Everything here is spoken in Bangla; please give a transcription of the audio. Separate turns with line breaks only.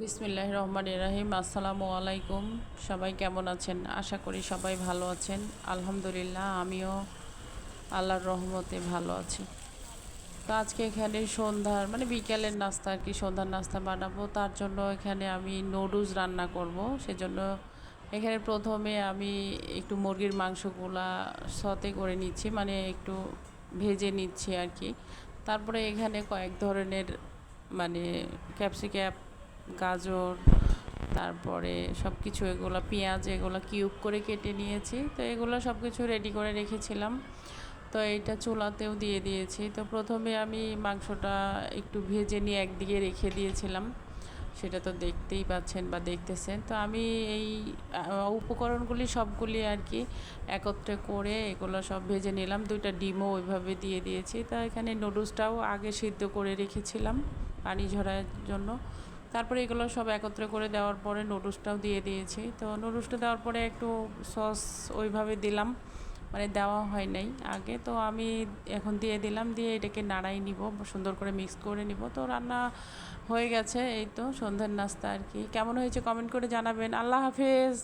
বিসমিল্লাহির রহমানির রহিম। আসসালামু আলাইকুম। সবাই কেমন আছেন? আশা করি সবাই ভালো আছেন। আলহামদুলিল্লাহ আমিও আল্লাহর রহমতে ভালো আছি। তো আজকে এখানে সন্ধ্যার বিকেলের নাস্তা আর কি, সন্ধ্যার নাস্তা বানাবো। তার জন্য এখানে আমি নুডলস রান্না করব। সেজন্য এখানে প্রথমে আমি একটু মুরগির মাংসগুলা সতে করে নিচ্ছি, একটু ভেজে নিচ্ছি আর কি। তারপরে এখানে কয়েক ধরনের মানে ক্যাপসিকাম, গাজর, তারপরে সব কিছু এগুলো পেঁয়াজ এগুলো কিউব করে কেটে নিয়েছি। তো এগুলো সব কিছু রেডি করে রেখেছিলাম। তো এইটা চুলাতেও দিয়ে দিয়েছি। তো প্রথমে আমি মাংসটা একটু ভেজে নিয়ে একদিকে রেখে দিয়েছিলাম, সেটা তো দেখতেই পাচ্ছেন বা দেখতেছেন। তো আমি এই উপকরণগুলি সবগুলি আর কি একত্রে করে এগুলো সব ভেজে নিলাম। 2টা ডিমও ওইভাবে দিয়ে দিয়েছি। তা এখানে নুডলসটাও আগে সিদ্ধ করে রেখেছিলাম পানি ঝরার জন্য। তারপরে এগুলো সব একত্রে করে দেওয়ার পরে নুডলসটাও দিয়ে দিয়েছি। তো নুডলসটা দেওয়ার পরে একটু সস ওইভাবে দিলাম, দেওয়া হয় নাই আগে। তো আমি এখন দিয়ে দিলাম, দিয়ে এটাকে নাড়াই নিব, সুন্দর করে মিক্স করে নিব। তো রান্না হয়ে গেছে। এই তো সন্ধ্যার নাস্তা আর কি। কেমন হয়েছে কমেন্ট করে জানাবেন। আল্লাহ হাফেজ।